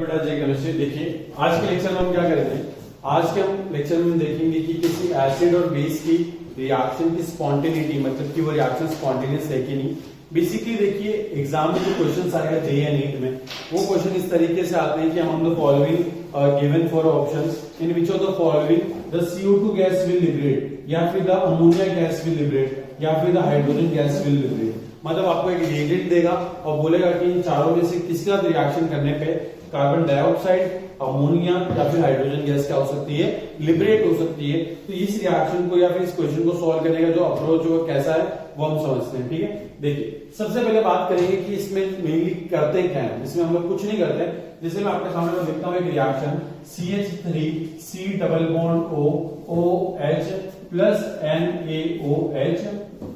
बेटा जय केमिस्ट्री। देखिए आज के लेक्चर में हम क्या करेंगे, आज के हम लेक्चर में देखेंगे कि किसी एसिड और बेस की रिएक्शन की स्पॉन्टेनिटी, मतलब कि वो रिएक्शन स्पॉन्टेनियस है कि नहीं। बेसिकली देखिए एग्जाम में जो क्वेश्चन आएगा जे या नीट में, वो क्वेश्चन इस तरीके से आते हैं कि हम the following given for options in which of the following the CO2 gas will liberate, या फिर the ammonia gas will liberate, या फिर the hydrogen gas will liberate. मतलब आपको एक रिएजेंट देगा और बोलेगा कि इन चारों में से किसके साथ रिएक्शन करने पे कार्बन डाइऑक्साइड, अमोनिया या फिर हाइड्रोजन गैस क्या हो सकती है, लिबरेट हो सकती है। तो इस रिएक्शन को या फिर इस क्वेश्चन को सॉल्व करने का जो अप्रोच वो कैसा है वो हम समझते हैं। ठीक है, देखिए सबसे पहले बात करेंगे कि इसमें मेनली करते क्या है। इसमें हम लोग कुछ नहीं करते, जैसे मैं आपके सामने में लिखता हूं एक reaction CH3C double bond OH plus NaOH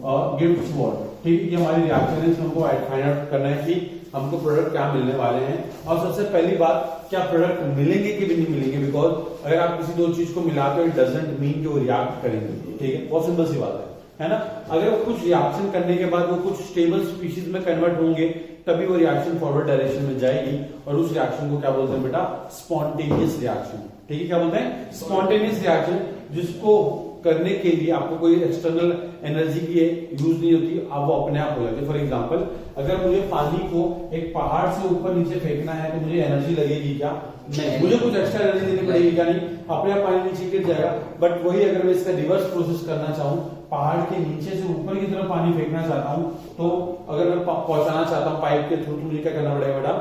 और गिव्स वाटर। ठीक है, ये हमारी रिएक्शन है, हमको फाइंड आउट करना है कि हमको प्रोडक्ट क्या मिलने वाले हैं। और सबसे पहली बात, क्या प्रोडक्ट मिलेंगे कि नहीं मिलेंगे, बिकॉज अगर आप किसी दो चीज को मिलाते हो इट डजंट मीन कि वो रिएक्ट करेंगे। ठीक है, बहुत सिंपल सी बात है ना। अगर वो कुछ रिएक्शन करने के बाद वो कुछ स्टेबल स्पीशीज में कन्वर्ट होंगे तभी वो रिएक्शन फॉरवर्ड डायरेक्शन में जाएगी, और उस रिएक्शन को क्या बोलते हैं बेटा, स्पॉन्टेनियस रिएक्शन। ठीक है, क्या बोलते हैं, स्पॉन्टेनियस रिएक्शन, जिसको करने के लिए आपको कोई एक्सटर्नल एनर्जी की यूज नहीं होती, आप वो अपने आप हो जाती है। फॉर एग्जांपल, अगर मुझे पानी को एक पहाड़ से ऊपर नीचे फेंकना है तो मुझे एनर्जी लगेगी क्या, नहीं, मुझे कुछ एक्स्ट्रा एनर्जी देनी पड़ेगी क्या, नहीं, अपने आप पानी नीचे गिर जाएगा। बट वही अगर मैं इसका रिवर्स प्रोसेस करना चाहूँ, पहाड़ के नीचे से ऊपर की तरफ पानी फेंकना चाहता हूँ, तो अगर मैं पहुंचाना चाहता हूँ पाइप के थ्रू, तो मुझे क्या करना पड़ेगा बेटा,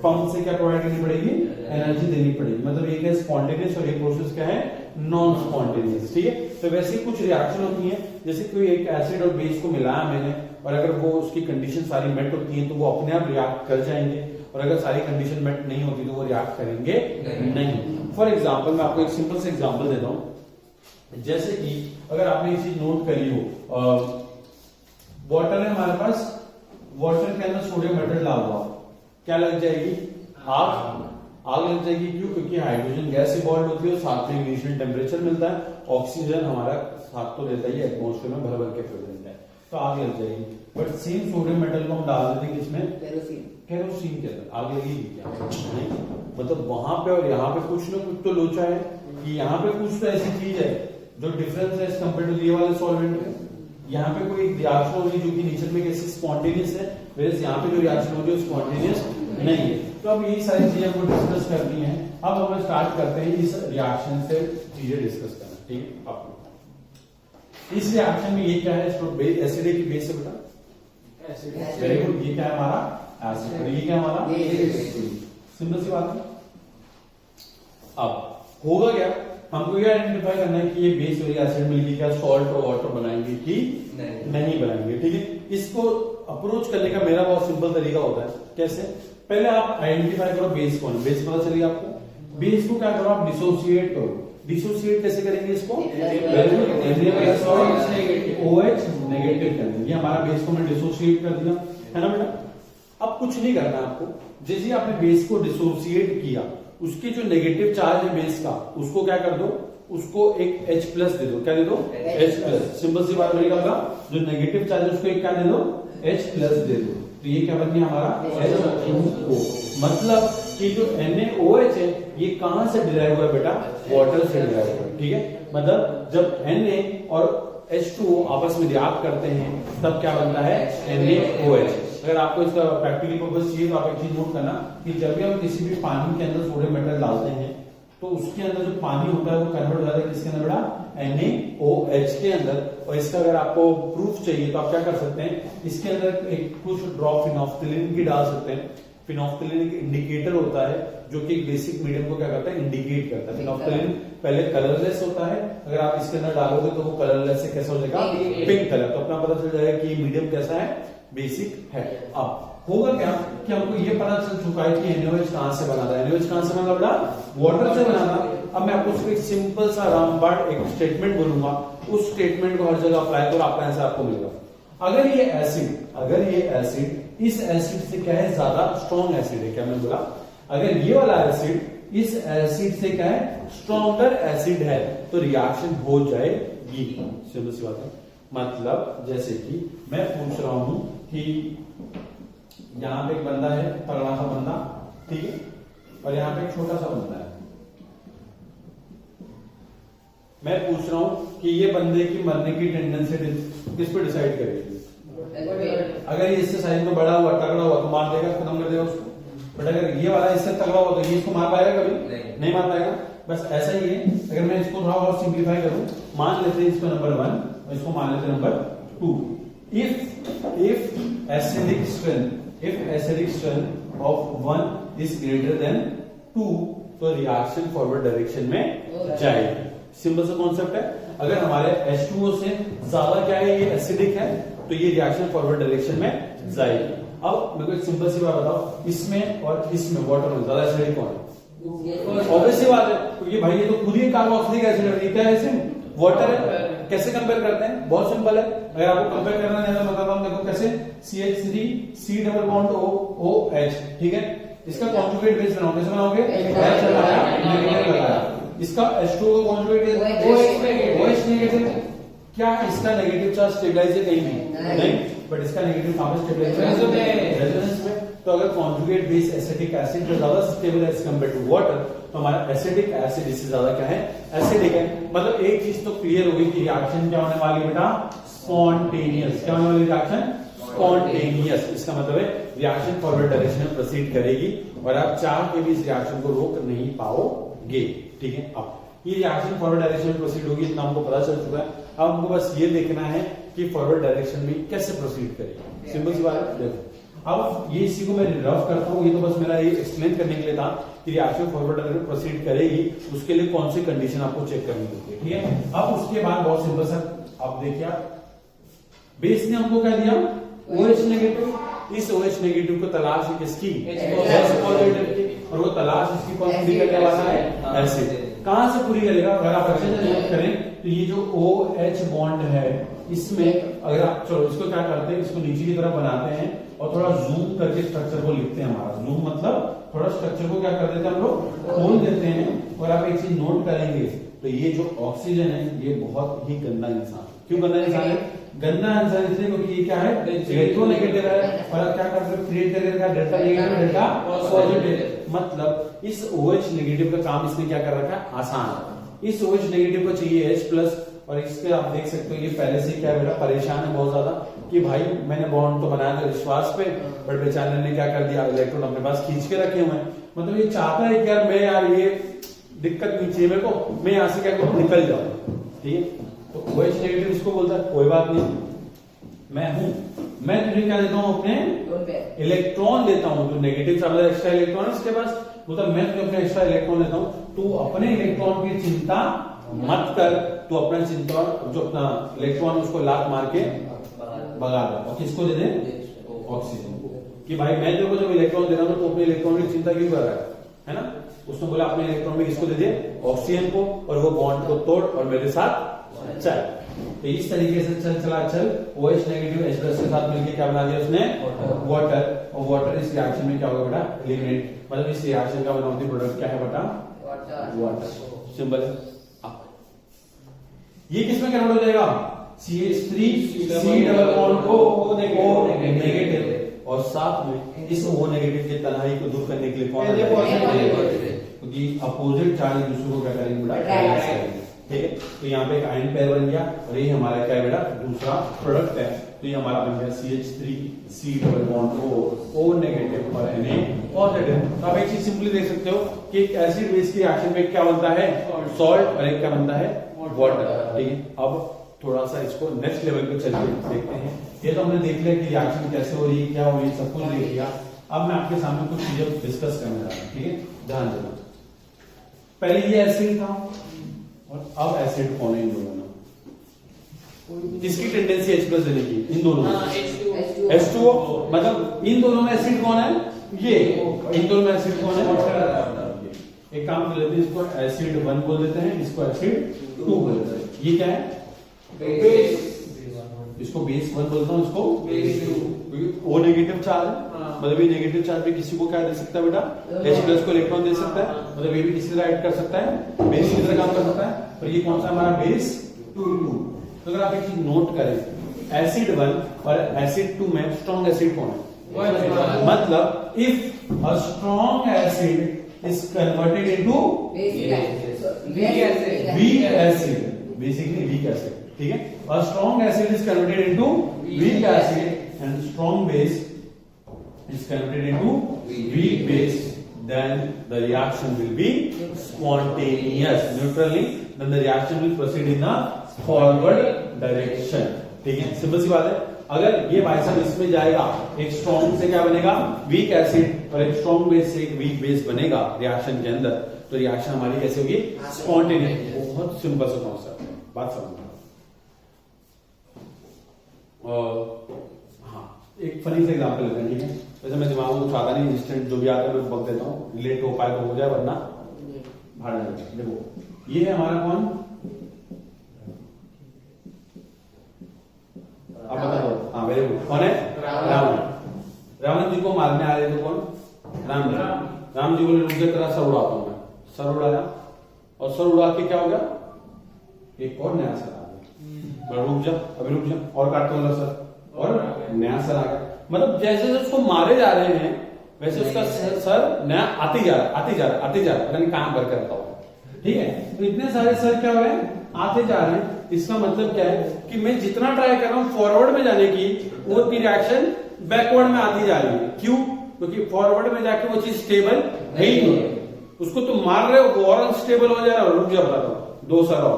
पंप से क्या प्रोवाइड करनी पड़ेगी, एनर्जी देनी पड़ेगी। मतलब एक है स्पॉन्टेनियस और एक प्रोसेस क्या है, नॉन स्पॉन्टेनियस। ठीक है, तो वैसे कुछ रिएक्शन होती है, जैसे कोई एक एसिड और बेस को मिलाया मैंने, और अगर वो उसकी कंडीशन सारी मेट होती है तो वो अपने आप रिएक्ट कर जाएंगे, और अगर सारी कंडीशन मेट नहीं होती तो वो रिएक्ट करेंगे नहीं। फॉर एग्जाम्पल मैं आपको एक सिंपल से एग्जाम्पल देता हूं, जैसे कि अगर आपने ये चीज नोट करी हो, वाटर है हमारे पास, वाटर के अंदर सोडियम मेटल डाल हुआ, क्या लग जाएगी, आग लग जाएगी। क्यों, क्योंकि हाइड्रोजन गैस इवॉल्व होती है और साथ में इनिशियल टेम्परेचर मिलता है, ऑक्सीजन हमारा साथ तो देता ही है, एटमॉस्फेयर में भर भर के प्रेजेंट है, तो आग लग जाएगी। बट सेम सोडियम मेटल को हम डाल देते हैं किसमें, केरोसिन के अंदर, आग लगेगी क्या, नहीं। मतलब वहां पे और यहाँ पे कुछ ना कुछ तो लोचा है, कि यहाँ पे कुछ तो ऐसी चीज है जो डिफरेंस है कंपेयर टू ये वाले सॉल्वेंट में। यहाँ पे कोई रिएक्शन होगी जो कि नेचर में कैसे स्पॉन्टेनियस है, वैसे यहाँ पे जो रिएक्शन होगी वो स्पॉन्टेनियस नहीं है। तो अब यही सारी चीजें हमको डिस्कस करनी है। अब हम स्टार्ट करते हैं इस रिएक्शन से चीजें डिस्कस करना। ठीक है, आपको इस रिएक्शन में ये क्या है, एसिड है कि बेस है बेटा, वेरी गुड, ये क्या है हमारा एसिड, और ये क्या है हमारा बेस। सिंपल सी बात है। अब होगा क्या, हमको ये आइडेंटिफाई करना है कि ये बेस और एसिड मिलकर क्या सॉल्ट और वाटर बनाएंगे कि नहीं बनाएंगे। ठीक है, इसको अप्रोच करने का मेरा बहुत सिंपल तरीका होता है। कैसे, पहले आप आइडेंटिफाई करो बेस कौन है, बेस पता चली आपको, बेस को क्या करो आप डिसोसिएट करो। डिसोसिएट कैसे करेंगे इसको, OH नेगेटिव कर देंगे, ये हमारा बेस को मैं डिसोसिएट कर दिया, है ना बेटा। अब कुछ नहीं करना आपको, जैसे आपने बेस को डिसोसिएट किया, उसके जो नेगेटिव चार्ज है बेस का, उसको क्या कर दो, उसको एक H प्लस दे दो। क्या दे दो, H प्लस। सिंपल सी बात रहेगा, जो नेगेटिव चार्ज है उसको एक क्या दे दो, H प्लस दे दो। तो ये क्या बन गया हमारा H2O। मतलब कि जो NaOH है ये कहां से डिराइव हुआ बेटा, वाटर से डिराइव हुआ। ठीक है, मतलब जब Na और H2O आपस में रिएक्ट करते हैं तब क्या बनता है, NaOH। अगर आपको इसका प्रैक्टिकल पर्पस चाहिए तो आप एक चीज नोट करना कि जब भी हम किसी भी पानी के अंदर सोडियम मेटल डालते हैं तो उसके अंदर जो पानी होता है वो कन्वर्ट हो जाता है किसके अंदर बेटा, NaOH के अंदर। और इसका अगर आपको प्रूफ चाहिए तो आप क्या कर सकते हैं, इसके अंदर एक कुछ ड्रॉप फिनोफ्थिलीन की डाल सकते हैं। फिनोफ्थिलीन एक इंडिकेटर होता है जो कि बेसिक मीडियम को क्या करता है, इंडिकेट करता है। फिनोफ्थिलीन पहले कलरलेस होता है, अगर आप इसके अंदर डालोगे तो वो कलरलेस से कैसा हो जाएगा, पिंक कलर। तो अपना पता चल जाएगा कि मीडियम कैसा है, बेसिक है। अब होगा क्या कि हमको ये पता चल चुका है कि NaOH कहां से बना था, NaOH कहां से बना बेटा, वाटर से बना था। अब मैं आपको सिर्फ एक सिंपल सा रामबाण एक स्टेटमेंट बोलूंगा, उस स्टेटमेंट को हर जगह अप्लाई करो, आपका आंसर आपको मिलेगा। अगर ये एसिड इस एसिड से क्या है, ज्यादा स्ट्रॉन्ग एसिड है, क्या मैं बोला, अगर ये वाला एसिड इस एसिड से क्या है, स्ट्रॉन्गर एसिड है, तो रिएक्शन हो जाएगी। सिंपल सी बात है। मतलब जैसे कि मैं पूछ रहा हूं कि यहाँ पे एक बंदा है, तगड़ा सा बंदा, ठीक है, और यहाँ पे एक छोटा सा बनता है। मैं पूछ रहा हूं कि ये बंदे की मरने की टेंडेंसी किस पे डिसाइड करेगी? अगर ये इससे साइज में बड़ा हुआ, तगड़ा हुआ तो मार देगा, खत्म कर देगा उसको। बट अगर ये वाला इससे तगड़ा हुआ तो ये इसको मार पाएगा? कभी नहीं मार पाएगा। बस ऐसा ही है। अगर मैं इसको थोड़ा और सिंप्लीफाई करूं, मान लेते हैं इसको नंबर 1 और इसको मान लेते हैं number 2। if acidic strength of 1 is greater than 2 तो रिएक्शन फॉरवर्ड डायरेक्शन में जाएगी। सिंपल सा कॉन्सेप्ट है। अगर हमारे H2O से ज्यादा क्या है, ये एसिडिक है, तो ये रिएक्शन फॉरवर्ड डायरेक्शन में जाएगी। अब मेरे को एक सिंपल सी बात बताओ, इसमें और इसमें वाटर में ज्यादा एसिडिक कौन है? ऑब्वियसली बात है, क्योंकि भाई ये तो खुद ही कार्बोक्सिलिक एसिड है, क्या है इसे? वाटर है। कैसे कंपेयर करते हैं? बहुत सिंपल है। अगर आपको कंपेयर करना है तो बताता हूं, देखो कैसे। CH3 C double bond OH, ठीक है। इसका कॉन्जुगेट बेस बनाओ, कैसे बनाओगे? H लगाया। इसका H2O का कॉन्जुगेट बेस OH नेगेटिव। क्या इसका नेगेटिव चार्ज स्टेबलाइज है? कहीं नहीं। बट इसका नेगेटिव कहां पे स्टेबलाइज है? रेजोनेंस में। तो अगर कॉन्जुगेट बेस एसिटिक एसिड जो ज्यादा स्टेबल है एज कंपेयर टू वाटर, तो हमारा एसिडिक एसिड इससे ज्यादा क्या है? एसिडिक है। मतलब एक चीज तो क्लियर होगी कि रिएक्शन क्या होने वाली है बेटा? स्पॉन्टेनियस। क्या होने वाली रिएक्शन? स्पॉन्टेनियस। इसका मतलब है रिएक्शन फॉरवर्ड डायरेक्शन में प्रोसीड करेगी और आप चाह के भी इस रिएक्शन को रोक नहीं पाओगे, ठीक है। अब ये रिएक्शन फॉरवर्ड डायरेक्शन में प्रोसीड होगी, इतना हमको पता चल चुका है। अब हमको बस ये देखना है कि फॉरवर्ड डायरेक्शन में कैसे प्रोसीड करेगी। सिंपल सी बात है। देखो अब ये इसी को मैं रफ करता हूँ। ये तो बस मेरा ये एक्सप्लेन करने के लिए था कि रिएक्शन फॉरवर्ड डायरेक्शन प्रोसीड करेगी, उसके लिए कौन सी कंडीशन आपको चेक करनी होती है, ठीक है। अब उसके बाद बहुत सिंपल सा, आप देखिए, बेस ने हमको क्या दिया? OH negative. इस OH नेगेटिव को तलाश है किसकी? H पॉजिटिव की। और वो तलाश इसकी कौन पूरी करने वाला है? एसिड। कहां से पूरी करेगा? अगर आप अच्छे से नोट करें तो ये जो OH बॉन्ड है इसमें, अगर आप चलो इसको क्या करते हैं, इसको नीचे की तरफ बनाते हैं और थोड़ा जूम करके स्ट्रक्चर को लिखते हैं। हमारा जूम मतलब थोड़ा स्ट्रक्चर को क्या कर देते हैं हम लोग? खोल देते हैं। और आप एक चीज नोट करेंगे तो ये जो ऑक्सीजन है ये बहुत ही गंदा इंसान। क्यों गंदा इंसान है? गंदा इंसान इसलिए क्योंकि ये क्या है? इलेक्ट्रोनेगेटिव है। और आप क्या करते हो? क्रिएट करके रखा डेल्टा नेगेटिव, डेल्टा पॉजिटिव। मतलब इस OH नेगेटिव का काम इसने क्या कर रखा है? आसान। इस OH नेगेटिव को चाहिए H प्लस। और इसके आप देख सकते हो ये पहले से क्या बेटा परेशान है बहुत ज्यादा कि भाई मैंने बॉन्ड तो बनाया था विश्वास पे, बट बेचारे ने क्या कर दिया? इलेक्ट्रॉन अपने पास खींच के रखे हुए हैं। मतलब ये चाहता है कि यार मैं, यार ये दिक्कत नहीं चाहिए मेरे को, मैं यहां से क्या करूं? निकल जाऊं, ठीक है। तो OH नेगेटिव इसको बोलता है कोई बात नहीं, मैं हूं, मैं तुझे क्या देता हूं? अपने इलेक्ट्रॉन देता हूं। जो नेगेटिव चार्ज एक्स्ट्रा इलेक्ट्रॉन है इसके पास, मतलब मैं तुझे अपने एक्स्ट्रा इलेक्ट्रॉन देता हूं। तू अपने इलेक्ट्रॉन की चिंता मत कर, तू अपना चिंता जो अपना इलेक्ट्रॉन उसको लात मार के भगा दे। और किसको दे दे? ऑक्सीजन को। कि भाई मैं तेरे को जब इलेक्ट्रॉन दे रहा हूं तो अपने इलेक्ट्रॉन की चिंता क्यों कर रहा है ना? उसने बोला अपने इलेक्ट्रॉन में किसको दे दे? ऑक्सीजन को। और वो बॉन्ड को तोड़ और मेरे साथ चल। तो इस तरीके से चल OH नेगेटिव H प्लस के साथ मिलकर क्या बना दिया उसने? वाटर। और वाटर इस रिएक्शन में क्या होगा बेटा? एलिमिनेट। मतलब इस रिएक्शन का बनावटी प्रोडक्ट क्या है बेटा? वाटर। सिंपल है। ये किसमें कन्वर्ट हो जाएगा? CH3 C double bond O negative. और साथ में इस O नेगेटिव के तनाई को दूर करने के लिए कौन है? क्योंकि अपोजिट चार्ज दूसरे को क्या करेंगे बेटा? ठीक है। तो यहाँ पे एक आयन पेयर बन गया और ये हमारा क्या है बेटा? दूसरा प्रोडक्ट है। तो ये हमारा बन गया CH3 C double bond O negative और Na पॉजिटिव। तो आप एक चीज सिंपली देख सकते हो कि एक एसिड बेस की रिएक्शन में क्या बनता है? सॉल्ट। और एक क्या बनता है? वाटर, ठीक है। अब थोड़ा सा इसको नेक्स्ट लेवल पे चलिए देखते हैं। ये तो हमने देख लिया कि रिएक्शन कैसे हो रही है, क्या हो रही है, सब कुछ देख लिया। अब मैं आपके सामने कुछ चीजें डिस्कस करने जा रहा हूँ, ठीक है। ध्यान देना। पहले ये एसिड था और अब एसिड कौन है इन दोनों में? किसकी टेंडेंसी H प्लस देने की? इन दोनों में H2O। मतलब इन दोनों में एसिड कौन है? ये। इन दोनों में एसिड कौन है? एक काम कर लेते हैं, इसको एसिड 1 बोल देते हैं, इसको एसिड 2 बोल देते हैं। ये क्या है? बेस। इसको बेस 1 बोलता हूँ, इसको बेस 2। O नेगेटिव चार्ज है, मतलब ये नेगेटिव चार्ज भी किसी को क्या दे सकता है बेटा? H प्लस को इलेक्ट्रॉन दे सकता है। मतलब ये भी किसी तरह ऐड कर सकता है, बेस की तरह काम कर सकता है। और ये कौन सा हमारा? बेस 2। तो अगर आप एक चीज नोट करें, एसिड 1 और एसिड 2 में स्ट्रॉन्ग एसिड कौन है? मतलब if a strong acid is converted into weak acid, basically weak acid. ठीक है, a strong acid is converted into weak acid and strong base is converted into weak base. Then the reaction will be spontaneous. Neutrally, then the reaction will proceed in the forward direction. ठीक है, simple सी बात है. अगर ये bicep इसमें जाएगा, एक strong से क्या बनेगा, वीक एसिड, और एक स्ट्रॉन्ग बेस से एक वीक बेस बनेगा रिएक्शन के अंदर, तो रिएक्शन हमारी कैसे होगी, स्पॉन्टेनियस. बहुत सिंपल सा कॉन्सेप्ट, बात समझना. हाँ, एक फनी से एग्जांपल लेते हैं. ठीक है, वैसे मैं दिमाग में कुछ आता नहीं, इंस्टेंट जो भी आता है मैं बक देता हूँ, रिलेट हो पाए तो हो जाए, वरना भाड़ में. देखो ये है हमारा कौन, अब बता दो. हाँ वेरी गुड. कौन है, रावण. रावण जी को मारने आ रहे थे कौन, राम जी. राम जी बोले रुक जा, तेरा सर उड़ाता हूं मैं. सर उड़ाया, और सर उड़ा के क्या हो गया, एक और नया सर आ गया. रुक जा, अभी रुक जा, और काटते वाला सर, और नया सर आ गया. मतलब जैसे जैसे उसको मारे जा रहे हैं वैसे उसका सर नया आते जा रहा, आते जा रहा, आते जा रहा, यानी काम भर करता होगा. ठीक है, तो इतने सारे सर क्या हो रहे हैं, आते जा रहे हैं. इसका मतलब क्या है कि मैं जितना ट्राई कर रहा हूं फॉरवर्ड में जाने की, वो रिएक्शन बैकवर्ड में आती जा रही है. क्यों, क्योंकि फॉरवर्ड में जाके वो चीज स्टेबल है ही नहीं. उसको तुम मार रहे हो वो और अनस्टेबल हो जा रहा है. रुक जा बताता हूं, दो सर और.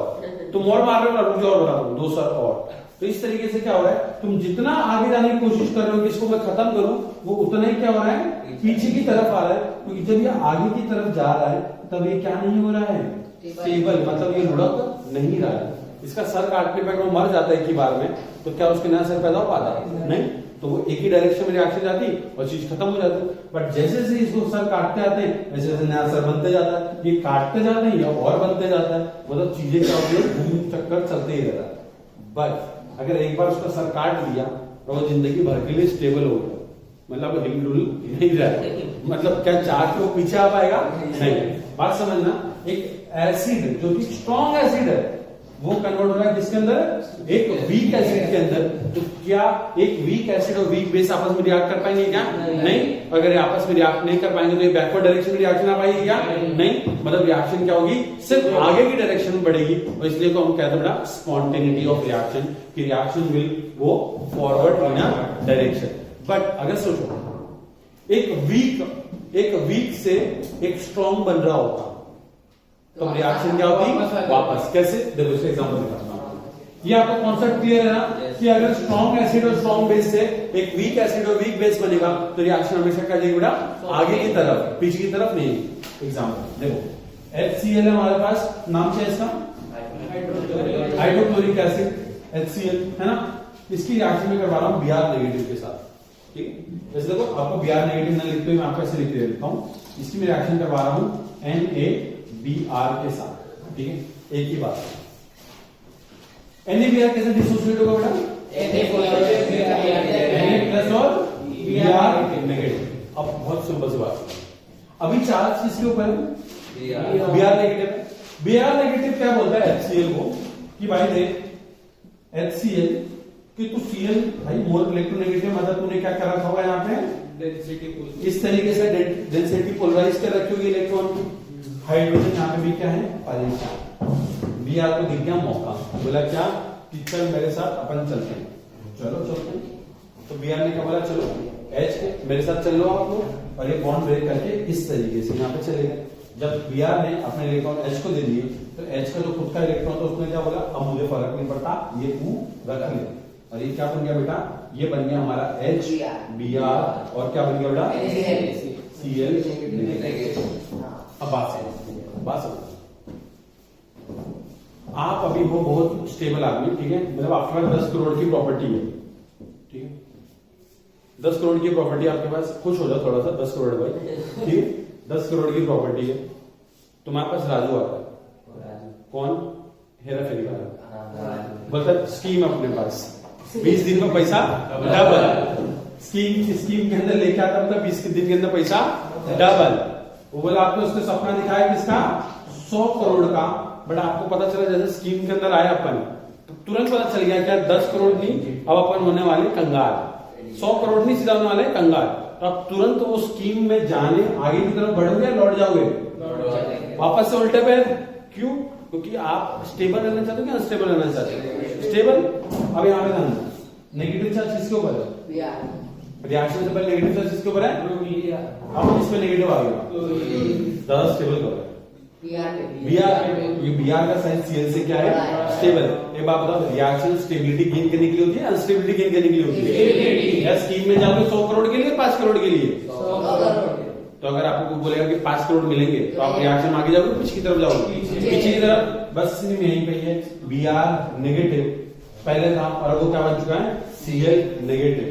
तुम और मार रहे हो, रुक जाओ और बताता हूं, दो सर और. तो इस तरीके से क्या हो रहा है, तुम जितना आगे जाने की कोशिश कर रहे हो कि इसको मैं खत्म करूं, वो उतना ही क्या हो रहा है, पीछे की तरफ आ रहा है. क्योंकि जब ये आगे की तरफ जा रहा है तब ये क्या नहीं हो रहा है, स्टेबल, मतलब ये लुढ़क नहीं रहा है. इसका सर काटने पर वो मर जाता है एक ही बार में, तो क्या उसके नया सर पैदा हो पाता है, नहीं. तो वो एक ही डायरेक्शन में रिएक्शन जाती और चीज खत्म हो जाती. बट जैसे जैसे इसको सर काटते आते हैं वैसे वैसे नया सर बनते जाता है. ये काटते जाते हैं या और बनते जाता है, मतलब चीजें क्या होती है, घूम चक्कर चलते ही रहता है. बट अगर एक बार उसका सर काट दिया तो वो जिंदगी भर के लिए स्टेबल हो गया, मतलब हिलडुल नहीं रहा, मतलब क्या चाह के वो पीछे आ पाएगा, नहीं. बात समझना, एक एसिड जो कि स्ट्रॉन्ग एसिड है वो कन्वर्ट हो रहा है किसके अंदर, एक वीक एसिड के अंदर. तो क्या एक वीक एसिड और वीक बेस आपस में रिएक्ट कर पाएंगे क्या, नहीं. अगर आपस में रिएक्ट नहीं कर पाएंगे तो ये बैकवर्ड डायरेक्शन में रिएक्शन आ पाएगी क्या, नहीं. मतलब रिएक्शन क्या होगी, सिर्फ आगे की डायरेक्शन में बढ़ेगी. और इसलिए तो हम कहते हैं बेटा स्पॉन्टेनिटी ऑफ रिएक्शन, कि reaction will go forward in a direction. But अगर सोचो एक वीक से एक स्ट्रॉन्ग बन रहा होता तो रिएक्शन क्या होती, वापस. कैसे, देखो इसका एग्जांपल दिखाता हूं. ये आपको कॉन्सेप्ट क्लियर है ना, कि अगर स्ट्रॉन्ग एसिड और स्ट्रॉन्ग बेस से एक वीक एसिड और वीक बेस बनेगा तो रिएक्शन हमेशा क्या जाएगी बेटा, आगे की तरफ, पीछे की तरफ नहीं. एग्जांपल देखो, HCl है हमारे पास, नाम क्या है इसका, हाइड्रोक्लोरिक एसिड, HCl है ना. इसकी रिएक्शन में करवा रहा हूं Br नेगेटिव के साथ. ठीक है, जैसे देखो आपको Br नेगेटिव ना लिखते हुए मैं आपको ऐसे लिख देता हूं. इसकी मैं रिएक्शन करवा रहा हूं NaBr के साथ. ठीक है, एक ही बात. NaBr कैसे डिसोसिएट होगा बेटा, Na प्लस और Br नेगेटिव. अब बहुत सिंपल सी बात, अभी चार्ज किसके ऊपर है, Br नेगेटिव. Br नेगेटिव क्या बोलता है HCl को कि भाई देख HCl कि तू Cl भाई मोर इलेक्ट्रोनेगेटिव, मतलब तूने क्या कर रखा होगा यहाँ पे, इस तरीके से डेंसिटी पोलराइज कर रखी होगी इलेक्ट्रॉन की. हाइड्रोजन यहाँ पे भी क्या है, परेशान. Br को दिख गया मौका, बोला क्या कि चल मेरे साथ अपन चलते हैं. चलो चलते हैं. तो Br ने क्या बोला, चलो H मेरे साथ चल लो आप लोग, और ये बॉन्ड ब्रेक करके इस तरीके से यहाँ पे चले गए. जब Br ने अपने इलेक्ट्रॉन H को दे दिए तो H का जो खुद का इलेक्ट्रॉन था उसने क्या बोला, अब मुझे फर्क नहीं पड़ता, ये तू रख ले. और ये क्या बन गया बेटा, ये बन गया हमारा H Br, और क्या बन गया बेटा, Cl. अब बात समझ, आप अभी हो बहुत स्टेबल आदमी, ठीक है, मतलब आपके पास 10 करोड़ की प्रॉपर्टी है. ठीक है, 10 करोड़ की प्रॉपर्टी आपके पास, खुश हो जाओ थोड़ा सा, 10 करोड़ भाई. ठीक है, 10 करोड़ की प्रॉपर्टी है. तुम्हारे पास राजू आता है, कौन, हेरा फेरी वाला, बोलता स्कीम अपने पास 20 दिन में पैसा डबल. स्कीम के अंदर लेके आता मतलब 20 दिन के अंदर पैसा डबल. वो बोला आपको उसने सपना दिखाया किसका, 100 करोड़ का. बट आपको पता चला जैसे स्कीम के अंदर आए अपन तो तुरंत पता चल गया क्या 10 करोड़ नहीं, अब अपन होने वाले कंगाल. 100 करोड़ नहीं सीधा होने वाले कंगाल. तो आप तुरंत वो स्कीम में जाने आगे की तरफ बढ़ोगे या लौट जाओगे? वापस से उल्टे पैर। क्यों? क्योंकि आप स्टेबल रहना चाहते हो कि अनस्टेबल रहना चाहते हो? स्टेबल। अब यहाँ पे ध्यान, नेगेटिव चार्ज किसके ऊपर है? रिएक्शन से पहले नेगेटिव चार्ज किसके ऊपर है? अब इसमें नेगेटिव आ गया, ज्यादा स्टेबल करो। बीआर का साइन सीएल से क्या है? स्टेबल। एक बात बताओ, रिएक्शन स्टेबिलिटी गेन करने के लिए होती है, अनस्टेबिलिटी गेन करने के लिए होती है? या स्कीम में जाओगे 100 करोड़ के लिए, 5 करोड़ के लिए? तो अगर आपको बोलेगा कि 5 करोड़ मिलेंगे तो आप रिएक्शन आगे जाओगे, पीछे की तरफ जाओगे? पीछे की तरफ। बस यहीं पे है, बीआर नेगेटिव पहले था और वो क्या बन चुका है? CL negative.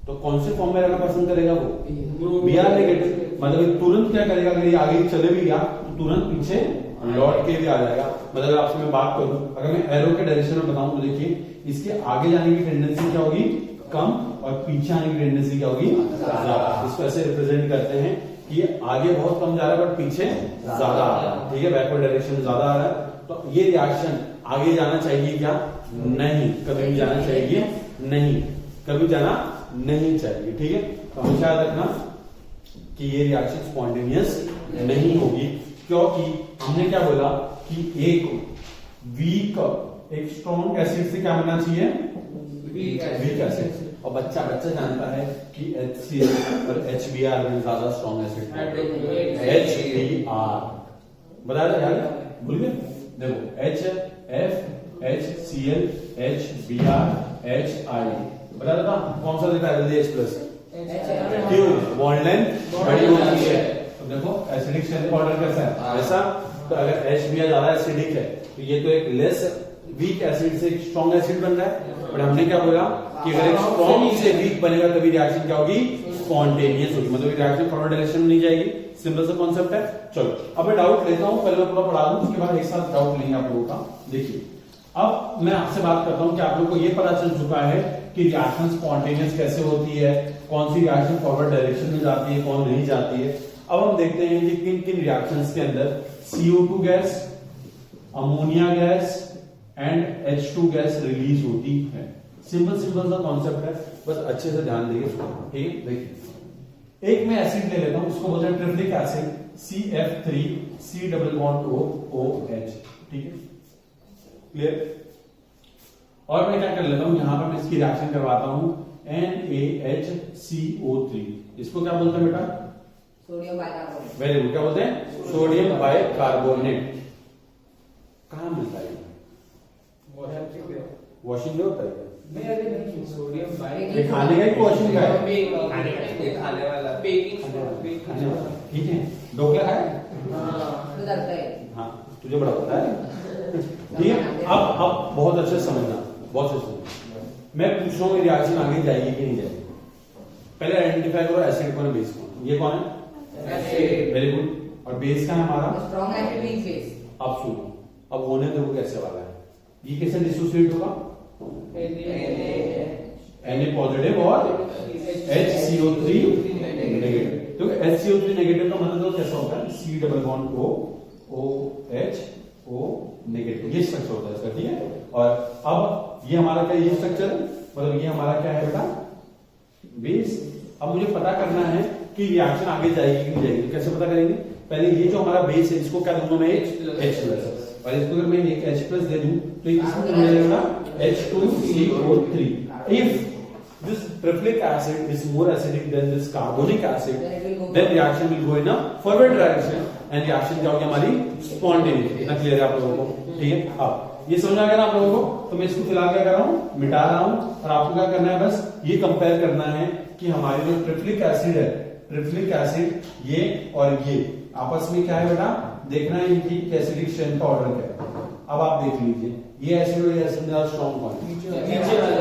तो कौन से फॉर्म में रहना पसंद करेगा वो? BR negative. मतलब तुरंत क्या करेगा, अगर ये आगे चले भी गया तो तुरंत पीछे लौट के भी आ जाएगा। मतलब अगर आपसे मैं बात करूं, अगर मैं एरो के डायरेक्शन में बताऊं तो देखिए, इसके आगे जाने की टेंडेंसी क्या होगी? कम, और पीछे आने की टेंडेंसी क्या होगी? ज्यादा। इसको ऐसे रिप्रेजेंट करते हैं कि ये आगे बहुत कम जा रहा है बट पीछे ज्यादा आ रहा है। ठीक है, बैकवर्ड डायरेक्शन ज्यादा आ रहा है। तो ये रिएक्शन आगे जाना चाहिए क्या? नहीं, कभी भी जाना चाहिए नहीं, कभी जाना नहीं चाहिए। ठीक है, तो हमेशा याद रखना कि ये रिएक्शन स्पॉन्टेनियस नहीं होगी, क्योंकि हमने क्या बोला कि एक वीक, एक स्ट्रॉन्ग एसिड से क्या बनना चाहिए? Weak acid. और बच्चा जानता है कि HCl और HBr में ज्यादा स्ट्रॉन्ग एसिड है। HBr बता रहे यार, भूल गए? देखो HF, HCl, HBr, HI बता रहा था, कौन सा देता है जल्दी? H+। क्यों? बॉन्ड लेंथ बड़ी होती है। तो देखो एसिडिक स्ट्रेंथ का ऑर्डर कैसा है? ऐसा। तो अगर HBr ज्यादा एसिडिक है तो ये तो एक लेस वीक एसिड से एक स्ट्रॉन्ग एसिड बन रहा है। बट हमने क्या बोला कि अगर एक स्ट्रॉन्ग से वीक बनेगा तभी रिएक्शन क्या होगी? स्पॉन्टेनियस होगी। मतलब रिएक्शन फॉरवर्ड डायरेक्शन में नहीं जाएगी। सिंपल सा कॉन्सेप्ट है। चलो अब मैं डाउट लेता हूं, पहले मैं पूरा पढ़ा दूं, उसके बाद एक साथ डाउट लेंगे आप लोगों का। देखिए, अब मैं आपसे बात करता हूं कि आप लोग को ये पता चल चुका है कि रिएक्शन स्पॉन्टेनियस कैसे होती है, कौन सी रिएक्शन फॉरवर्ड डायरेक्शन में जाती है, कौन नहीं जाती है। अब हम देखते हैं कि किन किन रिएक्शंस के अंदर CO2 gas, ammonia gas and H2 gas release होती है। सिंपल सा कॉन्सेप्ट है, बस अच्छे से ध्यान देंगे। ठीक है, देखिए एक मैं एसिड ले लेता हूं, उसको बोलते हैं ट्रिप्लिक acid, CF3C double bond OH। ठीक है, क्लियर? और मैं क्या कर लेता हूं, यहां पर मैं इसकी रिएक्शन करवाता हूं NaHCO3। इसको क्या बोलते हैं बेटा? Sodium bicarbonate. वेरी गुड, क्या बोलते हैं? Sodium bicarbonate. कहां मिलता है? वॉशिंग में होता है? सोडियम ये खाने का ही वॉशिंग का है? खाने वाला ठीक है, ढोकला है? हाँ, तुझे बड़ा पता है। ठीक है, अब बहुत अच्छे से समझना, बहुत अच्छे से। मैं पूछ रहा हूँ रिएक्शन आगे जाएगी कि नहीं जाएगी। पहले आइडेंटिफाई करो एसिड कौन है, बेस कौन है। ये कौन है? एसिड। Very good. और बेस का है हमारा स्ट्रॉन्ग एसिड मींस बेस। अब सुनो, अब होने दो कैसे वाला है। ये कैसे डिसोसिएट होगा? Na पॉजिटिव और HCO3 नेगेटिव। तो HCO3 नेगेटिव का मतलब कैसा होता है? C double bond OH O negative. ये स्ट्रक्चर होता है इसका। ठीक है, और अब ये हमारा क्या, ये स्ट्रक्चर मतलब ये हमारा क्या है बेटा? बेस। अब मुझे पता करना है कि रिएक्शन आगे जाएगी कि नहीं जाएगी। कैसे पता करेंगे? पहले ये जो हमारा बेस है इसको क्या दूंगा मैं? H+। और इसको अगर मैं एक H+ दे दूं तो ये किसको मिलेगा? H2CO3। If this triplet acid is more acidic than this carbonic acid, then reaction will go in a forward direction and reaction क्या होगी हमारी? Spontaneous। इतना क्लियर है आप लोगों को? ठीक है, अब ये समझ आ गया ना आप लोगों को? तो मैं इसको फिलहाल क्या कर रहा हूँ? मिटा रहा हूँ। और आपको क्या करना है? बस ये कंपेयर करना है कि हमारी जो ट्रिप्लिक एसिड है, ट्रिप्लिक एसिड ये और ये आपस में क्या है बेटा? देखना है इनकी एसिडिक स्ट्रेंथ का ऑर्डर क्या है। अब आप देख लीजिए, ये एसिड और ये एसिड ज्यादा स्ट्रॉन्ग कौन है?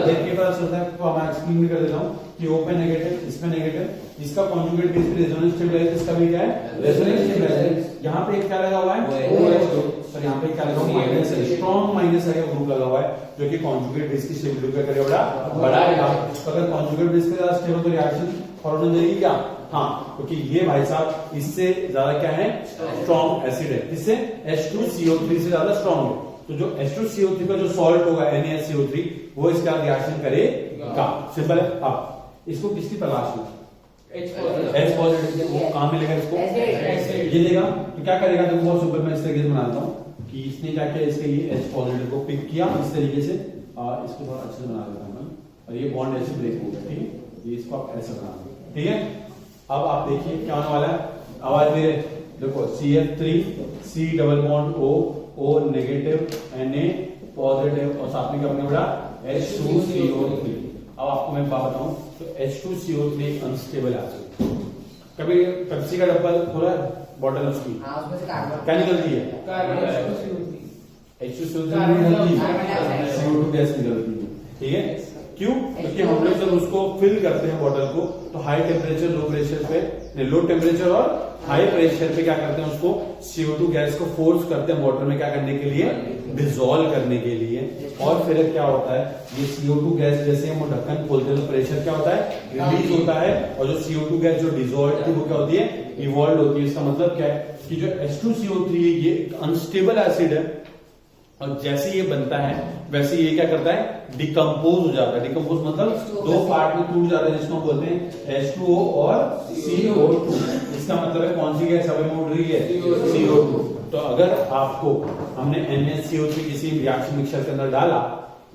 देखिए पता चलता है। तो मैं एक्सप्लेन भी कर देता हूँ कि O पे नेगेटिव, इसमें नेगेटिव, इसका कॉन्जुगेट बेस पे रेजोनेंस स्टेबलाइजर, इसका भी क्या है? Resonance stabiliser. यहाँ पे क्या लगा हुआ है? OH2। और यहाँ पे क्या लगा हुआ है? माइनस है, स्ट्रॉन्ग माइनस है ग्रुप लगा हुआ है, जो कि कॉन्जुगेट बेस की स्टेबिलिटी क्या करेगा? बढ़ाएगा। तो अगर कॉन्जुगेट बेस पे ज्यादा स्टेबल तो रिएक्शन फॉरवर्ड हो जाएगी क्या? हाँ, क्योंकि ये भाई साहब इससे ज्यादा क्या है? स्ट्रॉन्ग एसिड है। इससे H2CO3 से ज्यादा स्ट्रॉन्ग है। तो जो H2CO3 का जो सॉल्ट होगा NaCO3 वो इसका रिएक्शन करेगा। सिंपल है। अब इसको किसकी तलाश में? H पॉजिटिव, वो कहाँ मिलेगा इसको? ये देगा। तो क्या करेगा? तो बहुत सिंपल, मैं इस तरीके से बनाता हूँ कि इसने क्या किया, इसके ये H पॉजिटिव को पिक किया इस तरीके से, इसको थोड़ा अच्छे से बना देता हूँ मैं, और ये बॉन्ड ऐसे ब्रेक हो गया, ठीक है। ये इसको आप ऐसे बना दो, ठीक है। अब आप देखिए क्या होने वाला है। आवाज मेरे देखो, CF3 C double bond O negative Na positive, और साथ में क्या बनेगा बेटा? H2CO3। अब आपको मैं बात बताऊं तो H2CO3 अनस्टेबल एसिड। कभी पेप्सी का डब्बा खोला बॉटल उसकी, हाँ, उसमें से कार्बन क्या निकलती है? H2CO3 निकलती है, CO2 गैस निकलती है, ठीक है। क्यों? क्योंकि हम लोग जब उसको फिल करते हैं बॉटल को, तो हाई टेम्परेचर लो प्रेशर पे, लो टेम्परेचर और हाई प्रेशर पे क्या करते हैं, उसको CO2 गैस को फोर्स करते हैं वाटर में, क्या करने के लिए? डिसॉल्व करने के लिए। और फिर क्या होता है, ये CO2 गैस जैसे हम ढक्कन खोलते हैं तो प्रेशर क्या होता है? रिलीज होता है, और जो CO2 गैस जो डिसॉल्व थी वो क्या होती है? इवॉल्व होती है। इसका मतलब क्या है कि जो H2CO3 है ये अनस्टेबल एसिड है, और जैसे ये बनता है वैसे ये क्या करता है? डिकम्पोज हो जाता है। डिकम्पोज मतलब दो पार्ट में टूट जाता है, जिसको हम बोलते हैं H2O और CO2। इसका मतलब है कौन सी गैस हवा में उड़ रही है? CO2। तो अगर आपको हमने NaCO3 किसी रिएक्शन मिक्सचर के अंदर डाला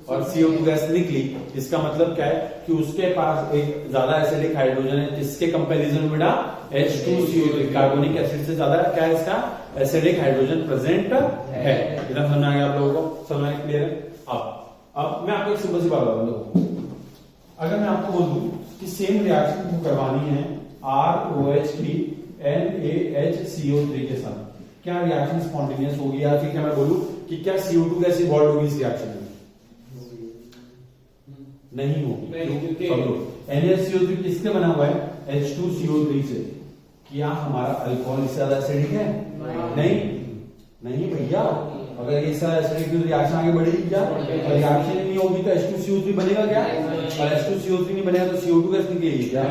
और CO2 गैस निकली, इसका मतलब क्या है कि उसके पास एक ज्यादा एसिडिक हाइड्रोजन है, जिसके कंपैरिजन में बेटा H2CO3 कार्बोनिक एसिड से ज्यादा क्या है, इसका एसिडिक हाइड्रोजन प्रेजेंट है। इतना समझ में आ गया आप लोगों को? समझ में क्लियर है? अब मैं आपको एक सिंपल सी बात बता दूं, अगर मैं आपको बोल दूं कि सेम रिएक्शन को करवानी है ROH की NaHCO3 के साथ, क्या रिएक्शन स्पॉन्टेनियस होगी, या फिर क्या मैं बोलूं कि क्या CO2 गैस इवॉल्व होगी इस रिएक्शन में? नहीं होगी। NaCO3 किससे बना हुआ है? H2CO3 से। क्या हमारा अल्कोहल इससे ज्यादा एसिडिक है? नहीं भैया। अगर ये इससे एसिडिक तो रिएक्शन आगे बढ़ेगी क्या? रिएक्शन नहीं होगी तो H2CO3 बनेगा क्या? और H2CO3 नहीं बनेगा तो CO2 गैस निकलेगी क्या?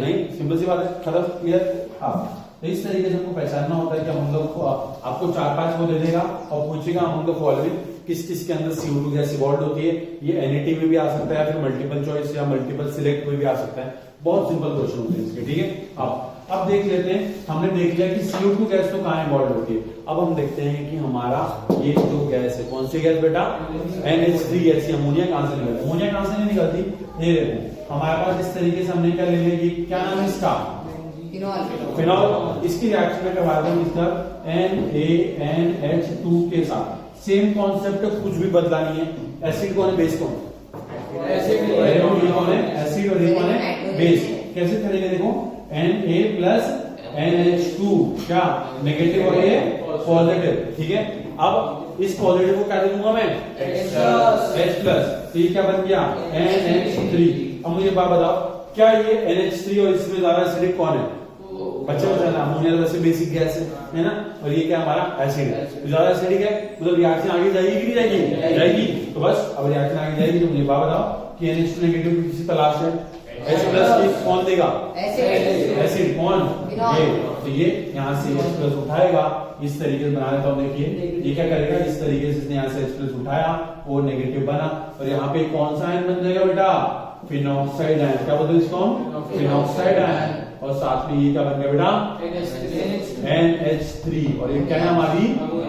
नहीं। सिंपल सी बात है, खत्म, क्लियर। हाँ, तो इस तरीके से हमको पहचानना होता है कि हम लोग को आपको 4-5 वो दे देगा और पूछेगा हम लोग फॉलोइंग किस किस के अंदर CO2 गैस इवॉल्व होती है। ये NAT में भी आ सकता है, फिर मल्टीपल चॉइस या मल्टीपल सिलेक्ट में भी आ सकता है। बहुत सिंपल क्वेश्चन होते हैं इसके, ठीक है। अब देख लेते हैं, हमने देख लिया कि CO2 गैस तो कहां इवॉल्व होती है। अब हम देखते हैं कि हमारा ये जो गैस है, कौन सी गैस बेटा? NH3 gas. अमोनिया कहां से निकलती? अमोनिया कहां से नहीं निकलती? ये देखो हमारे पास इस तरीके से हमने क्या ले लिया, ये क्या नाम है इसका? फिनॉल। इसकी रिएक्शन में करवा दें इसका NaNH2 के साथ। सेम कॉन्सेप्ट, कुछ भी बदला नहीं है। एसिड कौन है, बेस कौन है? एसिड कौन है? एसिड, और ये कौन है? बेस। कैसे करेंगे देखो, Na प्लस NH2 क्या नेगेटिव और ये पॉजिटिव, ठीक है। अब इस पॉजिटिव को क्या दे दूंगा मैं? H प्लस, तो ये क्या बन गया? NH3। अब मुझे बात बताओ, क्या ये NH3 और इसमें ज्यादा एसिडिक कौन है? बच्चा बताना, अमोनिया वैसे बेसिक गैस है ना, और ये क्या हमारा एसिड है, तो ज्यादा एसिडिक है, मतलब रिएक्शन आगे जाएगी कि नहीं जाएगी? जाएगी। तो बस अब रिएक्शन आगे जाएगी तो मुझे बात बताओ कि NH2 नेगेटिव की किसी तलाश है, H प्लस की कौन देगा? एसिड। कौन? ये। तो ये यहाँ से H प्लस उठाएगा, इस तरीके से बना लेता हूँ। देखिए ये क्या करेगा, इस तरीके से इसने यहाँ से H प्लस उठाया और नेगेटिव बना, और यहाँ पे कौन सा आयन बन जाएगा बेटा? Phenoxide ion. क्या बोलते हैं इसको हम? Phenoxide ion. और साथ में ये क्या बन गया बेटा? NH3, और ये क्या है हमारी?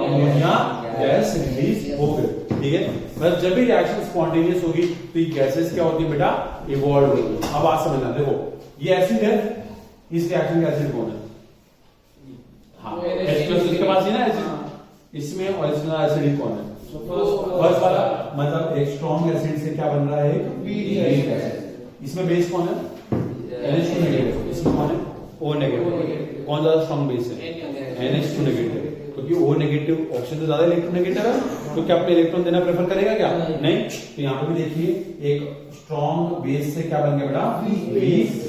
अमोनिया गैस रिलीज हो गई, ठीक है। बस जब भी रिएक्शन स्पॉन्टेनियस होगी तो ये गैसेस क्या होती है बेटा? इवॉल्व होगी। अब बात समझना, देखो ये एसिड है, इस रिएक्शन का एसिड कौन है? हाँ, H+ इसके पास ही ना एसिड, इसमें और इसमें एसिड कौन है? फर्स्ट वाला, मतलब एक स्ट्रॉन्ग एसिड से क्या बन रहा है? Weak acid. इसमें बेस कौन है? NH2 negative. इसमें कौन है? O negative. कौन ज्यादा स्ट्रॉन्ग बेस है? NH2 नेगेटिव, क्योंकि O नेगेटिव ऑक्सीजन से ज्यादा इलेक्ट्रोनेगेटिव है, तो क्या अपने इलेक्ट्रॉन देना प्रेफर करेगा क्या? नहीं। तो यहाँ पे भी देखिए एक स्ट्रॉन्ग बेस से क्या बन गया बेटा? वीक बेस,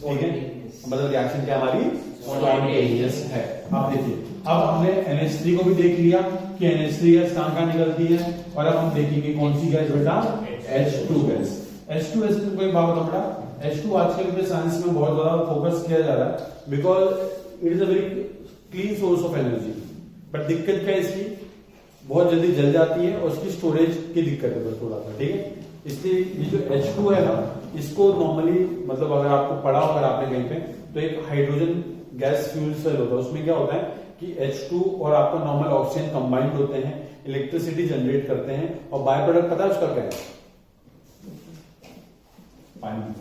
ठीक है। मतलब रिएक्शन क्या हमारी? स्पॉन्टेनियस है। आप देखिए, अब हमने NH3 को भी देख लिया कि NH3 गैस कहां निकलती है, और अब हम देखेंगे कौन सी गैस बेटा? H2 gas. H2 गैस को एक बात बताओ बेटा, H2 आजकल के साइंस में बहुत ज्यादा फोकस किया जा रहा है, because it is a very clean source of energy. But दिक्कत क्या है इसकी? बहुत जल्दी जल जाती है और उसकी स्टोरेज की दिक्कत है बस थोड़ा सा, ठीक है। इसलिए ये जो H2 है ना, इसको नॉर्मली मतलब अगर आपको पढ़ा अगर आपने कहीं पे, तो एक हाइड्रोजन गैस फ्यूल सेल होता है, उसमें क्या होता है कि H2 और आपका नॉर्मल ऑक्सीजन कंबाइंड होते हैं, इलेक्ट्रिसिटी जनरेट करते हैं, और बाय प्रोडक्ट पता है उसका क्या है? पानी।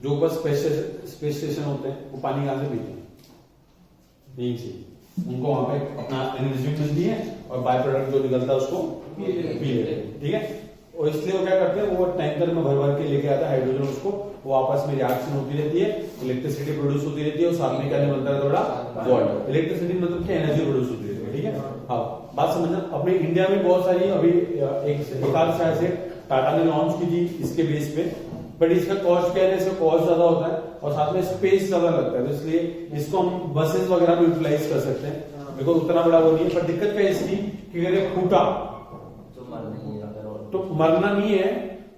जो ऊपर स्पेस स्टेशन होते हैं वो पानी कहां से पीते हैं? यहीं से, उनको वहां पे अपना एनर्जी मिलती है और बाय प्रोडक्ट जो निकलता है उसको पी लेते हैं, ठीक है। और इसलिए वो क्या करते हैं, वो टैंकर में भर भर के लेके आता है हाइड्रोजन, उसको वो आपस में रिएक्शन होती रहती है, इलेक्ट्रिसिटी प्रोड्यूस होती रहती है, और साथ में क्या बनता है? थोड़ा वाटर। इलेक्ट्रिसिटी मतलब क्या? एनर्जी प्रोड्यूस होती रहती है, ठीक है। हाँ, बात समझना। अपने इंडिया में बहुत सारी अभी एक आध शायद से टाटा ने लॉन्च की थी इसके बेस पे, बट इसका कॉस्ट क्या है? इसका कॉस्ट ज्यादा होता है और साथ में स्पेस ज्यादा लगता है, तो इसलिए इसको हम बसेस वगैरह में यूटिलाइज कर सकते हैं, बिकॉज उतना बड़ा वो नहीं है। पर दिक्कत क्या है इसकी कि अगर ये फूटा तो मरना नहीं है,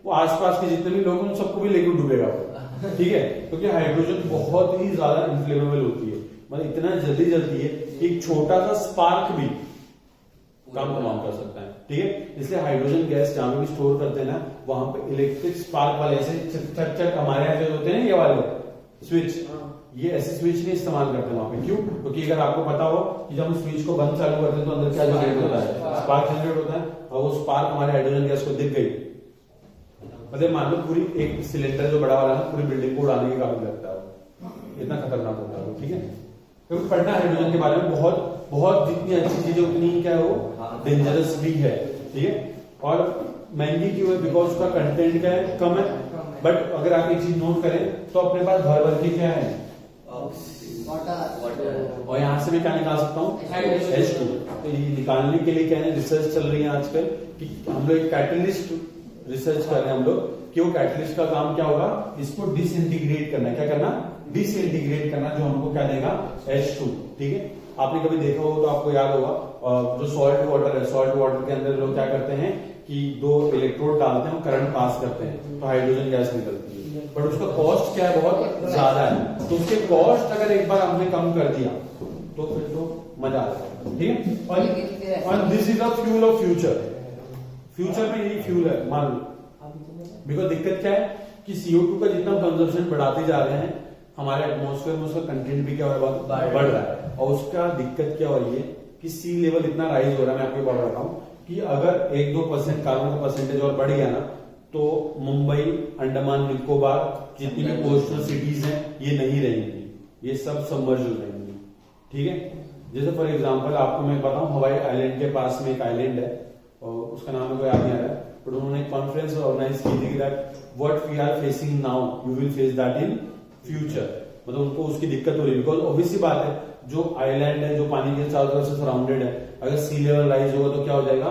वो आसपास के जितने भी लोग हैं उन सबको भी लेकर डूबेगा, ठीक है। क्योंकि हाइड्रोजन बहुत ही ज्यादा इन्फ्लेमेबल होती है, मतलब इतना जल्दी जलती है कि एक छोटा सा स्पार्क भी काम तमाम कर सकता है, ठीक है। इसलिए हाइड्रोजन गैस जहां भी स्टोर करते हैं ना, वहां पे इलेक्ट्रिक स्पार्क वाले ऐसे चक चक हमारे यहाँ जो होते हैं ना ये वाले स्विच, ये ऐसे स्विच नहीं इस्तेमाल करते वहां पे। क्यों? क्योंकि अगर आपको पता हो कि जब हम स्विच को बंद चालू करते हैं तो अंदर क्या जनरेट होता है? स्पार्क जनरेट होता है, और वो स्पार्क हमारे हाइड्रोजन गैस को दिख गई, मतलब मान लो पूरी एक सिलेंडर जो बड़ा वाला है पूरी बिल्डिंग को उड़ाने के काबिल लगता है, इतना खतरनाक होता है, ठीक है। क्योंकि पढ़ना हाइड्रोजन के बारे में बहुत बहुत, जितनी अच्छी चीजें उतनी क्या है वो डेंजरस भी है, ठीक है। और महंगी क्यों है? बिकॉज उसका कंटेंट क्या है? कम है। बट अगर आप एक चीज नोट करें तो अपने पास भर भर के क्या है? वाटर। और यहां से मैं क्या निकाल सकता हूँ? H2। तो ये निकालने के लिए क्या है, रिसर्च चल रही है आजकल कि हम लोग एक कैटलिस्ट रिसर्च कर रहे हैं हम लोग, कि वो कैटलिस्ट का काम क्या होगा? इसको डिसइंटीग्रेट करना। क्या करना? डिसइंटीग्रेट करना, जो हमको क्या देगा? H2, ठीक है। आपने कभी देखा हो तो आपको याद होगा, जो सॉल्ट वाटर है, सॉल्ट वाटर के अंदर लोग क्या करते हैं कि दो इलेक्ट्रोड डालते हैं, करंट पास करते हैं, तो हाइड्रोजन गैस निकलती है। बट उसका कॉस्ट क्या है? बहुत ज्यादा है। तो उसके कॉस्ट अगर एक बार हमने कम कर दिया तो फिर तो मजा आ जाएगा, ठीक है। और this is the fuel of future. Future में यही फ्यूल है, मान लो। बिकॉज दिक्कत क्या है कि CO2 का जितना कंजम्पशन बढ़ाते जा रहे हैं, हमारे एटमॉस्फेयर में उसका कंटेंट भी क्या हो रहा है? बढ़ रहा है। और उसका दिक्कत क्या हो रही है कि सी लेवल इतना राइज हो रहा है, मैं आपको बात बताता हूँ कि अगर 1-2% कार्बन का परसेंटेज और बढ़ गया ना, तो मुंबई, अंडमान निकोबार जितनी भी कोस्टल सिटीज हैं ये नहीं रहेंगी, ये सब सबमर्ज हो जाएंगी, ठीक है। जैसे फॉर एग्जांपल आपको मैं बताऊं, हवाई आइलैंड के पास में एक आइलैंड है और उसका नाम को याद नहीं आ रहा है, बट उन्होंने एक कॉन्फ्रेंस ऑर्गेनाइज की थी that what we are facing now you will face that in future. मतलब उनको उसकी दिक्कत हो रही है, बिकॉज ऑब्वियसली बात है, जो आइलैंड है, जो पानी के चारों तरफ से सराउंडेड है, अगर सी लेवल राइज होगा तो क्या हो जाएगा?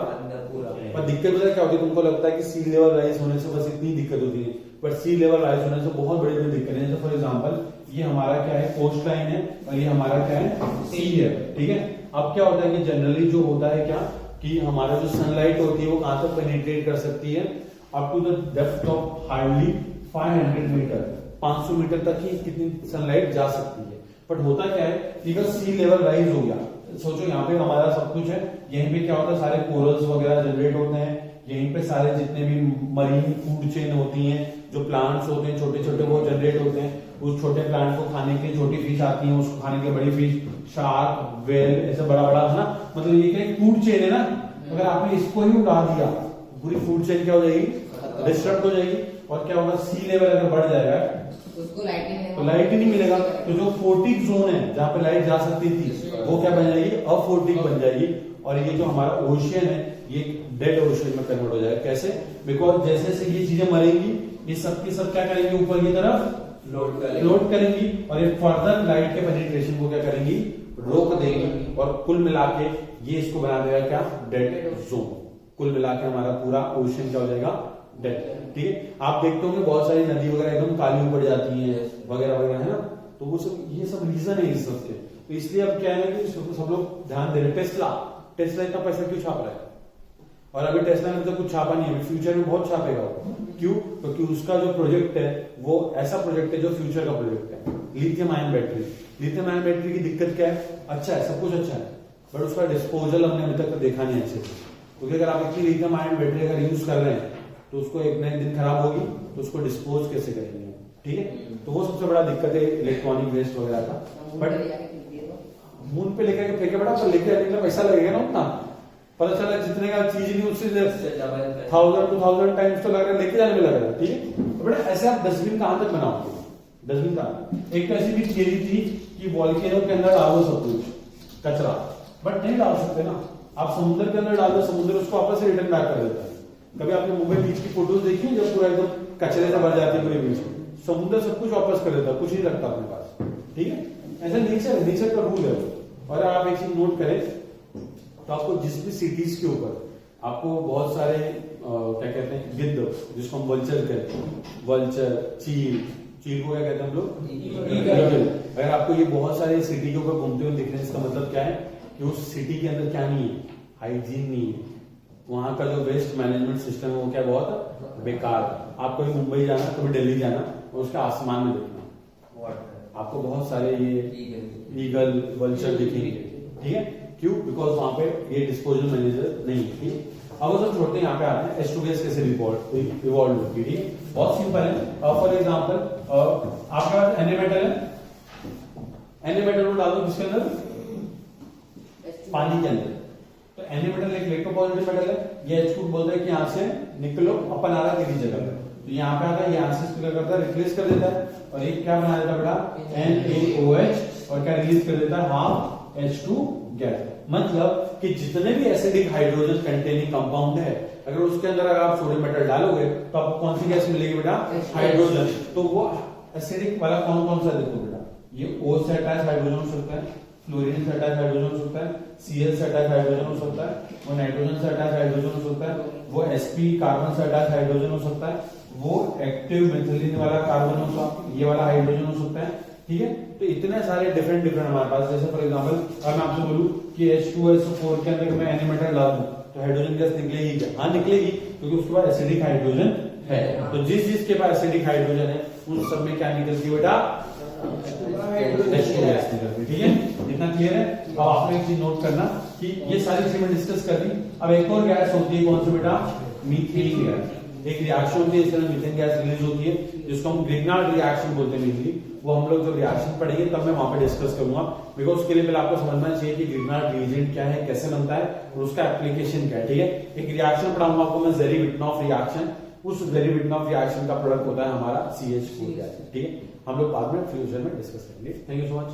पर दिक्कत पता क्या होती है? तुमको लगता है कि सी लेवल राइज होने से बस इतनी दिक्कत होती है, बट सी लेवल राइज होने से बहुत बड़ी बड़ी दिक्कत है। जैसे फॉर एग्जांपल ये हमारा क्या है? कोस्ट लाइन है, और ये हमारा क्या है? सी है, ठीक है। अब क्या होता है कि जनरली जो होता है क्या कि हमारा जो सनलाइट होती है वो कहां तक पेनिट्रेट कर सकती है? Up to the depth of hardly 500 metre, 500 metre तक ही कितनी सनलाइट जा सकती है। बट होता क्या है कि अगर सी लेवल राइज हो गया, सोचो यहाँ पे हमारा सब कुछ है, यहीं पे क्या होता है? सारे कोरल्स वगैरह जनरेट होते हैं, यहीं पे सारे जितने भी मरीन फूड चेन होती हैं, जो प्लांट्स होते हैं छोटे छोटे वो जनरेट होते हैं। उस छोटे प्लांट को खाने के छोटी फिश आती है, उसको खाने के बड़ी फिश, शार्क, वेल, ऐसा बड़ा बड़ा है ना, मतलब ये क्या फूड चेन है ना। अगर आपने इसको ही उड़ा दिया, पूरी फूड चेन क्या हो जाएगी? डिस्टर्ब हो जाएगी। और क्या होगा? सी लेवल अगर बढ़ जाएगा उसको लाइट नहीं मिलेगा, तो लाइट ही नहीं मिलेगा। तो जो फोर्टिक जोन है जहां पे लाइट जा सकती थी वो क्या बन जाएगी? अफोर्टिक बन जाएगी। और ये जो हमारा ओशियन है ये डेड ओशियन में कन्वर्ट हो जाएगा। कैसे? बिकॉज जैसे जैसे ये चीजें मरेंगी, ये सब की सब क्या करेंगी? ऊपर की तरफ लोड करेंगी, और ये फर्दर लाइट के पेनिट्रेशन को क्या करेंगी? रोक देंगी। और कुल मिला के ये इसको बना देगा क्या? Dead zone. कुल मिला के हमारा पूरा ओशियन क्या हो जाएगा? डेड, ठीक है। आप देखते होंगे बहुत सारी नदी वगैरह एकदम काली पड़ जाती है वगैरह वगैरह, है ना। तो वो सब, ये सब रीजन है इस सब के। तो इसलिए अब क्या है कि सब लोग ध्यान दे रहे। टेस्ला इतना पैसा क्यों छाप रहा है? और अभी टेस्ला ने तो कुछ छापा नहीं है, अभी फ्यूचर में बहुत छापेगा वो। क्यों? क्योंकि उसका जो प्रोजेक्ट है वो ऐसा प्रोजेक्ट है जो फ्यूचर का प्रोजेक्ट है, lithium ion battery. Lithium ion battery की दिक्कत क्या है? अच्छा है, सब कुछ अच्छा है, बट उसका डिस्पोजल हमने अभी तक देखा नहीं अच्छे से। क्योंकि अगर आप इतनी लिथियम आयन बैटरी अगर यूज कर रहे हैं तो उसको एक न एक दिन खराब होगी, तो उसको डिस्पोज कैसे करेंगे? ठीक है। तो वो सबसे बड़ा दिक्कत है इलेक्ट्रॉनिक वेस्ट वगैरह का। बट मून पे लेकर के फेंके बड़ा, पर लेके आने के लिए पैसा लगेगा ना उतना। पता चला जितने का चीज नहीं उससे 1000-2000 टाइम्स तो लग रहा है, लेके जाने में लग रहा है, ठीक है। तो बेटा ऐसे आप डस्टबिन कहां तक बनाओगे? डस्टबिन कहां? एक तो ऐसी भी थियरी थी कि वॉल्केनो के अंदर डालो सब कुछ कचरा, बट नहीं डाल सकते ना। आप समुद्र के अंदर डाल दो, समुद्र उसको वापस से रिटर्न बैक कर देता है। कभी आपने मुंबई बीच की फोटोज देखी है जब पूरा एकदम कचरे से भर जाती है पूरे बीच? समुद्र सब कुछ वापस कर देता है, कुछ नहीं रखता अपने पास, ठीक है। ऐसा नेचर का रूल है। और आप एक चीज नोट करें तो आपको जिस भी सिटीज के ऊपर आपको बहुत सारे क्या कहते हैं गिद्ध, जिसको हम वल्चर कहते हैं, वल्चर, चील को क्या कहते हैं हम लोग? ईगल। अगर आपको ये बहुत सारे सिटी के ऊपर घूमते हुए दिख रहे हैं, इसका मतलब क्या है कि उस सिटी के अंदर क्या नहीं है? हाइजीन नहीं है। वहां का जो वेस्ट मैनेजमेंट सिस्टम है वो क्या बहुत बेकार है। आप कभी मुंबई जाना, कभी दिल्ली जाना और उसके आसमान में देखना, आपको बहुत सारे ये ईगल, वल्चर दिखेंगे, ठीक है। क्यों? बिकॉज वहां पे ये डिस्पोजल मैनेजर नहीं है, ठीक है। अब सब छोड़ते हैं, यहाँ पे आते हैं H2 गैस कैसे इवॉल्व होती है, ठीक है। बहुत सिंपल है। फॉर एग्जाम्पल आपके पास एनिमेटल है, एनिमेटल को डाल दो किसके अंदर? पानी के अंदर। तो एनिमेटल एक इलेक्ट्रोपॉजिटिव मेटल है, ये H2 बोलता है कि यहाँ से निकलो, अपन आ रहा है तेरी जगह। तो यहाँ पे आता है, यहाँ से क्या करता है? रिप्लेस कर देता है। और एक क्या बना देता है बेटा? NaOH, और क्या रिलीज कर देता है? Half H2 gas. मतलब कि जितने भी एसिडिक हाइड्रोजन कंटेनिंग कंपाउंड है, अगर उसके अंदर अगर आप सोडियम मेटल डालोगे तो आपको कौन सी गैस मिलेगी बेटा? हाइड्रोजन। तो वो एसिडिक वाला कौन कौन सा देखो बेटा? ये O से अटैच हाइड्रोजन हो सकता है, फ्लोरीन से अटैच हाइड्रोजन हो सकता है, Cl से अटैच हाइड्रोजन हो सकता है, वो नाइट्रोजन से अटैच हाइड्रोजन हो सकता है, वो sp कार्बन से अटैच हाइड्रोजन हो सकता है, वो एक्टिव मेथिलीन वाला कार्बन हो सकता है, ये वाला हाइड्रोजन हो सकता है, ठीक है। तो इतने सारे डिफरेंट हमारे पास। जैसे फॉर एग्जांपल अगर मैं आपसे बोलूं कि H2SO4 के अंदर मैं एनिमेटर डाल दूं तो हाइड्रोजन गैस निकलेगी क्या? हाँ निकलेगी, क्योंकि उसके पास एसिडिक हाइड्रोजन है। तो जिस के पास एसिडिक हाइड्रोजन है उन सब में क्या निकलती है बेटा? H2 गैस निकलती है, ठीक है। इतना क्लियर है? अब आपने एक चीज नोट करना कि ये सारी चीजें डिस्कस कर दी। अब एक और गैस होती है, कौन सी बेटा? Methane gas. एक रिएक्शन होती है, इसमें मीथेन गैस रिलीज होती है, जिसको हम ग्रिग्नार्ड रिएक्शन बोलते हैं मेनली। वो हम लोग जब रिएक्शन पढ़ेंगे तब मैं वहां पे डिस्कस करूंगा, बिकॉज उसके लिए पहले आपको समझना चाहिए कि ग्रिग्नार्ड रिएजेंट क्या है, कैसे बनता है और उसका एप्लीकेशन क्या है, ठीक है। एक रिएक्शन पढ़ाऊंगा आपको मैं, जेरी-विटनॉफ रिएक्शन। उस जेरी-विटनॉफ रिएक्शन का प्रोडक्ट होता है हमारा CH4 गैस, ठीक है। हम लोग बाद में फ्यूचर में डिस्कस करेंगे। Thank you so much.